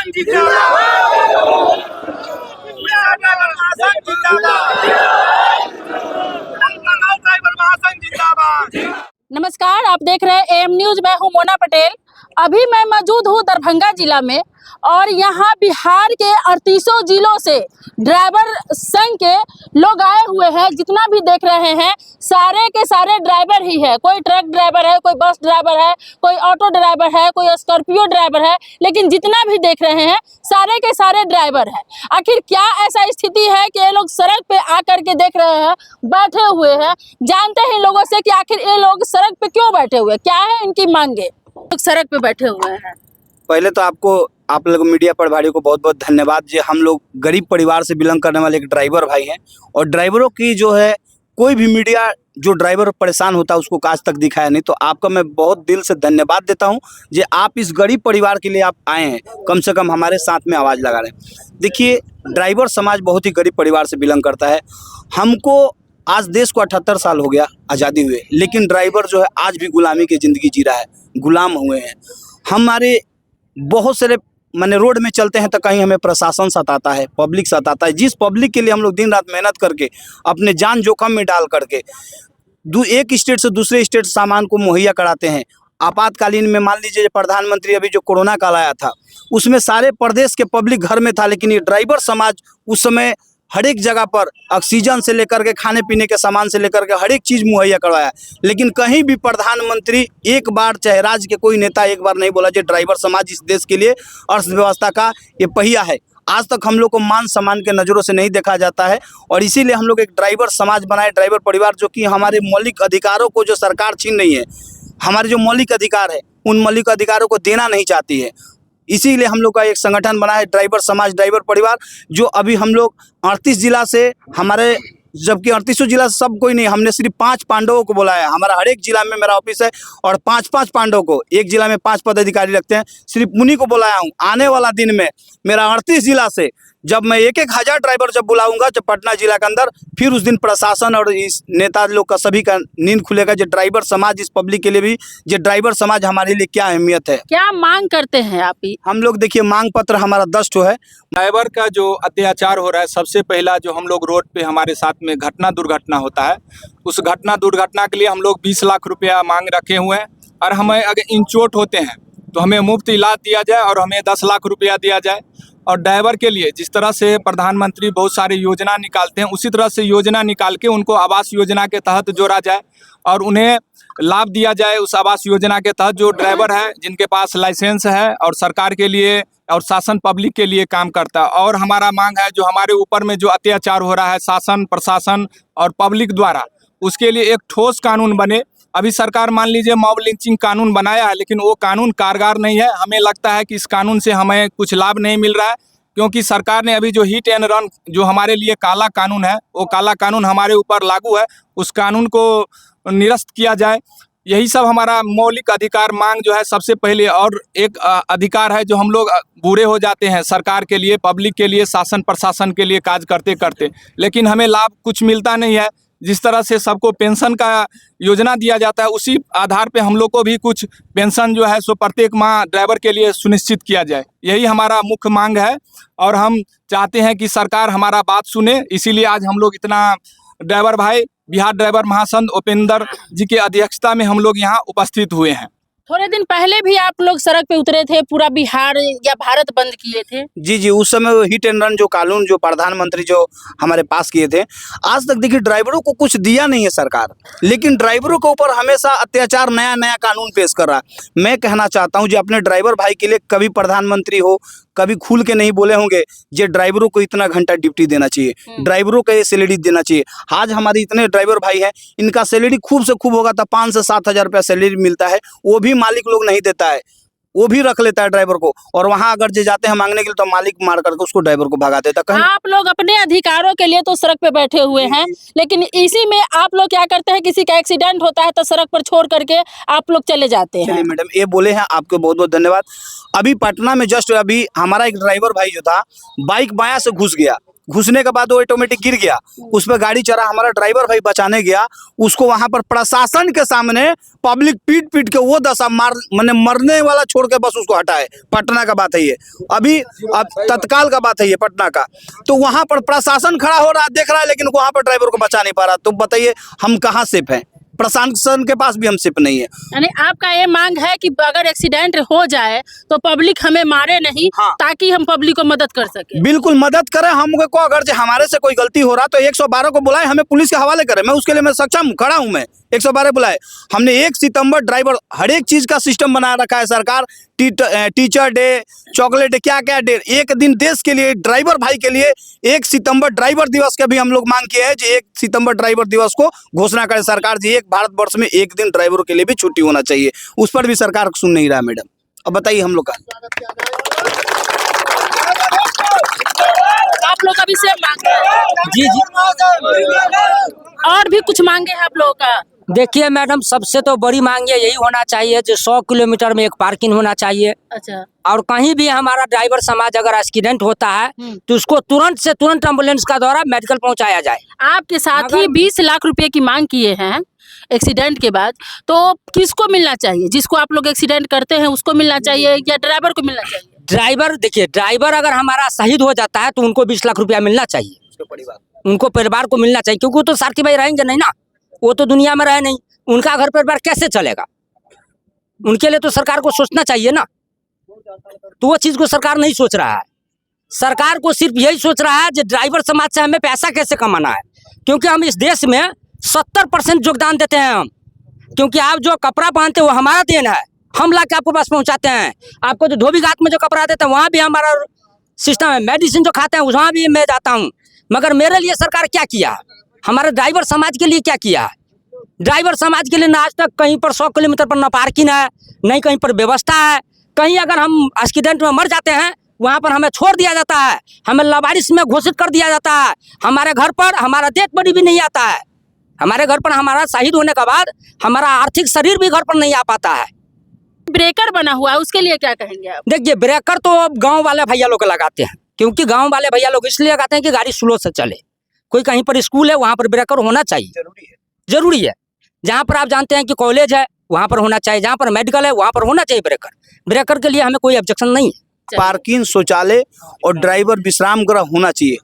महासंघ जिंदाबाद, ड्राइवर महासंघ जिंदाबाद, ड्राइवर महासंघ जिंदाबाद। नमस्कार, आप देख रहे हैं एम न्यूज। मैं हूं मोना पटेल। अभी मैं मौजूद हूं दरभंगा जिला में और यहां बिहार के 38 जिलों से ड्राइवर संघ के लोग आए हुए हैं। जितना भी देख रहे हैं सारे के सारे ड्राइवर ही है। कोई ट्रक ड्राइवर है, कोई बस ड्राइवर है, कोई ऑटो ड्राइवर है, कोई स्कॉर्पियो ड्राइवर है, लेकिन जितना भी देख रहे हैं सारे के सारे ड्राइवर है। आखिर क्या ऐसा स्थिति है कि ये लोग सड़क पे आकर के देख रहे हैं, बैठे हुए हैं? जानते हैं लोगों से कि आखिर ये लोग सड़क पे क्यों बैठे हुए, क्या है इनकी मांगे। लोग सड़क पे बैठे हुए हैं। पहले तो आप लोग मीडिया प्रभारी को बहुत बहुत धन्यवाद। जी, हम लोग गरीब परिवार से बिलोंग करने वाले एक ड्राइवर भाई हैं और ड्राइवरों की जो है कोई भी मीडिया जो ड्राइवर परेशान होता है उसको आज तक दिखाया नहीं। तो आपका मैं बहुत दिल से धन्यवाद देता हूं जे आप इस गरीब परिवार के लिए आप आए हैं, कम से कम हमारे साथ में आवाज़ लगा रहे हैं। देखिए, ड्राइवर समाज बहुत ही गरीब परिवार से बिलोंग करता है। हमको आज देश को 78 साल हो गया आज़ादी हुए, लेकिन ड्राइवर जो है आज भी गुलामी की ज़िंदगी जी रहा है, गुलाम हुए हैं। हमारे बहुत सारे माने रोड में चलते हैं तो कहीं हमें प्रशासन सताता है, पब्लिक सताता है। जिस पब्लिक के लिए हम लोग दिन रात मेहनत करके अपने जान जोखम में डाल करके एक स्टेट से दूसरे स्टेट सामान को मुहैया कराते हैं। आपातकालीन में मान लीजिए प्रधानमंत्री अभी जो कोरोना काल आया था उसमें सारे प्रदेश के पब्लिक घर में था, लेकिन ये ड्राइवर समाज उस समय हर एक जगह पर ऑक्सीजन से लेकर के खाने पीने के सामान से लेकर के हर एक चीज़ मुहैया करवाया। लेकिन कहीं भी प्रधानमंत्री एक बार चाहे राज्य के कोई नेता एक बार नहीं बोला जो ड्राइवर समाज इस देश के लिए अर्थव्यवस्था का ये पहिया है। आज तक हम लोग को मान सम्मान के नज़रों से नहीं देखा जाता है और इसीलिए हम लोग एक ड्राइवर समाज बनाए, ड्राइवर परिवार, जो कि हमारे मौलिक अधिकारों को जो सरकार छीन रही है, हमारे जो मौलिक अधिकार है उन मौलिक अधिकारों को देना नहीं चाहती है। इसीलिए हम लोग का एक संगठन बना है ड्राइवर समाज ड्राइवर परिवार, जो अभी हम लोग 38 जिला से हमारे, जबकि 38 जिला से सब कोई नहीं, हमने सिर्फ 5 पांडवों को बुलाया है। हमारा हर एक जिला में मेरा ऑफिस है और 5-5 पांडवों को, एक जिला में 5 पदाधिकारी रखते हैं, सिर्फ उन्हीं को बुलाया हूँ। आने वाला दिन में मेरा 38 जिला से जब मैं 1-1 हज़ार ड्राइवर जब बुलाऊंगा जब पटना जिला के अंदर, फिर उस दिन प्रशासन और इस नेता लोग का सभी का नींद खुलेगा। जो ड्राइवर समाज इस पब्लिक के लिए भी, जो ड्राइवर समाज हमारे लिए क्या अहमियत है, क्या मांग करते हैं आप ही? हम लोग देखिए मांग पत्र हमारा 10 ठो है। ड्राइवर का जो अत्याचार हो रहा है, सबसे पहला जो हम लोग रोड पे हमारे साथ में दुर्घटना होता है, उस दुर्घटना के लिए हम लोग 20 लाख रुपया मांग रखे हुए हैं और हमें अगर इंचोट होते हैं तो हमें मुफ्त इलाज दिया जाए और हमें 10 लाख रुपया दिया जाए। और ड्राइवर के लिए जिस तरह से प्रधानमंत्री बहुत सारी योजना निकालते हैं उसी तरह से योजना निकाल के उनको आवास योजना के तहत जोड़ा जाए और उन्हें लाभ दिया जाए। उस आवास योजना के तहत जो ड्राइवर है जिनके पास लाइसेंस है और सरकार के लिए और शासन पब्लिक के लिए काम करता है। और हमारा मांग है जो हमारे ऊपर में जो अत्याचार हो रहा है शासन प्रशासन और पब्लिक द्वारा, उसके लिए एक ठोस कानून बने। अभी सरकार मान लीजिए मॉब लिंचिंग कानून बनाया है, लेकिन वो कानून कारगर नहीं है। हमें लगता है कि इस कानून से हमें कुछ लाभ नहीं मिल रहा है, क्योंकि सरकार ने अभी जो हिट एंड रन जो हमारे लिए काला कानून है, वो काला कानून हमारे ऊपर लागू है, उस कानून को निरस्त किया जाए। यही सब हमारा मौलिक अधिकार मांग जो है सबसे पहले। और एक अधिकार है जो हम लोग बूढ़े हो जाते हैं सरकार के लिए, पब्लिक के लिए, शासन प्रशासन के लिए काज करते करते, लेकिन हमें लाभ कुछ मिलता नहीं है। जिस तरह से सबको पेंशन का योजना दिया जाता है उसी आधार पे हम लोग को भी कुछ पेंशन जो है सो प्रत्येक माह ड्राइवर के लिए सुनिश्चित किया जाए। यही हमारा मुख्य मांग है और हम चाहते हैं कि सरकार हमारा बात सुने। इसीलिए आज हम लोग इतना ड्राइवर भाई, बिहार ड्राइवर महासंघ उपेंद्र जी के अध्यक्षता में हम लोग यहाँ उपस्थित हुए हैं। थोड़े दिन पहले भी आप लोग सड़क पे उतरे थे, पूरा बिहार या भारत बंद किए थे। जी, उस समय वो हिट एंड रन जो कानून जो प्रधानमंत्री जो हमारे पास किए थे, आज तक देखिए ड्राइवरों को कुछ दिया नहीं है सरकार, लेकिन ड्राइवरों के ऊपर हमेशा अत्याचार नया नया कानून पेश कर रहा है। मैं कहना चाहता हूं जो अपने ड्राइवर भाई के लिए कभी प्रधानमंत्री हो कभी खुल के नहीं बोले होंगे जे ड्राइवरों को इतना घंटा ड्यूटी देना चाहिए, ड्राइवरों को ये सैलरी देना चाहिए। आज हमारे इतने ड्राइवर भाई हैं, इनका सैलरी खूब से खूब होगा तो 5 से 7 हज़ार रुपया सैलरी मिलता है, वो भी मालिक लोग नहीं देता है, वो भी रख लेता है ड्राइवर को। और वहां अगर जो जाते हैं मांगने के लिए तो मालिक मार करके उसको ड्राइवर को भगा देता है। आप लोग अपने अधिकारों के लिए तो सड़क पे बैठे हुए हैं, लेकिन इसी में आप लोग क्या करते हैं, किसी का एक्सीडेंट होता है तो सड़क पर छोड़ करके आप लोग चले जाते हैं। चलिए मैडम, ये बोले हैं आपको बहुत बहुत धन्यवाद। अभी पटना में जस्ट अभी हमारा एक ड्राइवर भाई जो था बाइक बायां से घुस गया घुसने के बाद वो ऑटोमेटिक गिर गया, उस पर गाड़ी चढ़ा, हमारा ड्राइवर भाई बचाने गया, उसको वहां पर प्रशासन के सामने पब्लिक पीट पीट के वो दशा मैंने मरने वाला छोड़ के बस उसको हटाए। पटना का बात है ये, अभी अब तत्काल का बात है ये पटना का। तो वहां पर प्रशासन खड़ा हो रहा देख रहा है, लेकिन वहां पर ड्राइवर को बचा नहीं पा रहा। तो बताइए हम कहाँ सेफ हैं? प्रशासन के पास भी हम सेफ नहीं है। यानी आपका ये मांग है कि अगर एक्सीडेंट हो जाए तो पब्लिक हमें मारे नहीं, हाँ। ताकि हम पब्लिक को मदद कर सके। बिल्कुल मदद करें हमको, अगर जो हमारे से कोई गलती हो रहा तो 112 को बुलाए, हमें पुलिस के हवाले करें। मैं उसके लिए मैं सक्षम खड़ा हूं, मैं 112 बुलाए। हमने 1 सितंबर ड्राइवर हर एक चीज का सिस्टम बना रखा है सरकार, टीचर डे, चॉकलेट डे, क्या क्या डे, एक दिन देश के लिए ड्राइवर भाई के लिए 1 सितंबर ड्राइवर दिवस का भी हम लोग मांग किए हैं कि 1 सितंबर ड्राइवर दिवस को घोषणा करे सरकार जी। एक भारतवर्ष में एक दिन ड्राइवरों के लिए भी छुट्टी होना चाहिए, उस पर भी सरकार सुन नहीं रहा। मैडम अब बताइए हम लोग का, आप लोग अभी से मांग रहे हैं? जी और भी कुछ मांगे हैं आप लोगों का? देखिए मैडम, सबसे तो बड़ी मांग यही होना चाहिए जो 100 किलोमीटर में एक पार्किंग होना चाहिए। अच्छा। और कहीं भी हमारा ड्राइवर समाज अगर एक्सीडेंट होता है तो उसको तुरंत से तुरंत एम्बुलेंस का द्वारा मेडिकल पहुंचाया जाए। आपके साथ ही 20 लाख रुपए की मांग किए हैं एक्सीडेंट के बाद, तो किसको मिलना चाहिए? जिसको आप लोग एक्सीडेंट करते हैं उसको मिलना चाहिए या ड्राइवर को मिलना चाहिए? ड्राइवर, देखिए ड्राइवर अगर हमारा शहीद हो जाता है तो उनको 20 लाख रुपया मिलना चाहिए, उनको परिवार को मिलना चाहिए, क्योंकि वो तो सारथी भाई रहेंगे नहीं ना, वो तो दुनिया में रहे नहीं, उनका घर परिवार कैसे चलेगा? उनके लिए तो सरकार को सोचना चाहिए ना। तो वो चीज को सरकार नहीं सोच रहा है। सरकार को सिर्फ यही सोच रहा है कि ड्राइवर समाज से हमें पैसा कैसे कमाना है, क्योंकि हम इस देश में 70% योगदान देते हैं हम, क्योंकि आप जो कपड़ा पहनते हैं वो हमारा देन है, हम ला के आपको पास पहुंचाते हैं। आपको जो धोबी घाट में जो कपड़ा देते हैं वहाँ भी हमारा सिस्टम है, मेडिसिन जो खाते हैं वहाँ भी मैं जाता हूँ। मगर मेरे लिए सरकार क्या किया, हमारे ड्राइवर समाज के लिए क्या किया? ड्राइवर समाज के लिए ना आज तक कहीं पर 100 किलोमीटर पर न पार्किंग है, नहीं कहीं पर व्यवस्था है। कहीं अगर हम एक्सीडेंट में मर जाते हैं वहाँ पर हमें छोड़ दिया जाता है, हमें लावारिस में घोषित कर दिया जाता है। हमारे घर पर हमारा डेथ बॉडी भी नहीं आता है, हमारे घर पर हमारा शहीद होने के बाद हमारा आर्थिक शरीर भी घर पर नहीं आ पाता है। ब्रेकर बना हुआ है, उसके लिए क्या कहेंगे आप? देखिए ब्रेकर तो अब गाँव वाले भैया लोग लगाते हैं, क्योंकि गाँव वाले भैया लोग इसलिए लगाते हैं कि गाड़ी स्लो से चले। कोई कहीं पर स्कूल है वहाँ पर ब्रेकर होना चाहिए, जरूरी है। जहाँ पर आप जानते हैं कि कॉलेज है वहाँ पर होना चाहिए, जहाँ पर मेडिकल है वहाँ पर होना चाहिए ब्रेकर। ब्रेकर के लिए हमें कोई ऑब्जेक्शन नहीं है। पार्किंग, शौचालय और ड्राइवर विश्राम गृह होना चाहिए,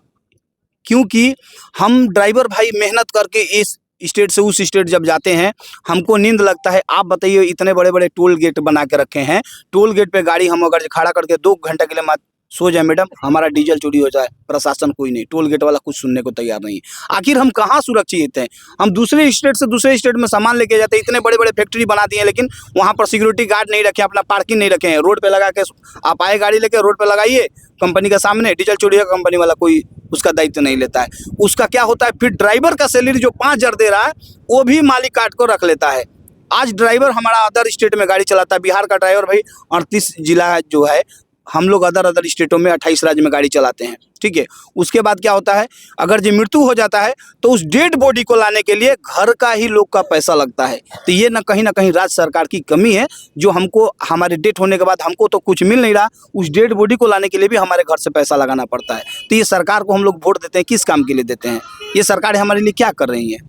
क्योंकि हम ड्राइवर भाई मेहनत करके इस स्टेट से उस स्टेट जब जाते हैं हमको नींद लगता है। आप बताइए, इतने बड़े बड़े टोल गेट बना के रखे हैं, टोल गेट पे गाड़ी हम अगर खड़ा करके 2 घंटे के लिए सो जाए मैडम, हमारा डीजल चोरी हो जाए, प्रशासन कोई नहीं, टोल गेट वाला कुछ सुनने को तैयार नहीं। आखिर हम कहाँ सुरक्षित हैं? हम दूसरे स्टेट से दूसरे स्टेट में सामान लेके जाते हैं, इतने बड़े बड़े फैक्ट्री बना दिए, लेकिन वहाँ पर सिक्योरिटी गार्ड नहीं रखे, अपना पार्किंग नहीं रखे हैं। रोड पे लगा के आप आए गाड़ी लेके रोड पे लगाइए कंपनी के सामने, डीजल चोरी है, कंपनी वाला कोई उसका दायित्व नहीं लेता है। उसका क्या होता है फिर, ड्राइवर का सैलरी जो 5,000 दे रहा है वो भी मालिक काट को रख लेता है। आज ड्राइवर हमारा अदर स्टेट में गाड़ी चलाता है, बिहार का ड्राइवर भाई 38 जिला जो है, हम लोग अदर स्टेटों में 28 राज्य में गाड़ी चलाते हैं, ठीक है। उसके बाद क्या होता है, अगर जो मृत्यु हो जाता है तो उस डेड बॉडी को लाने के लिए घर का ही लोग का पैसा लगता है। तो ये ना कहीं राज्य सरकार की कमी है, जो हमको हमारे डेथ होने के बाद हमको तो कुछ मिल नहीं रहा, उस डेड बॉडी को लाने के लिए भी हमारे घर से पैसा लगाना पड़ता है। तो ये सरकार को हम लोग वोट देते हैं किस काम के लिए देते हैं? ये सरकार हमारे लिए क्या कर रही है?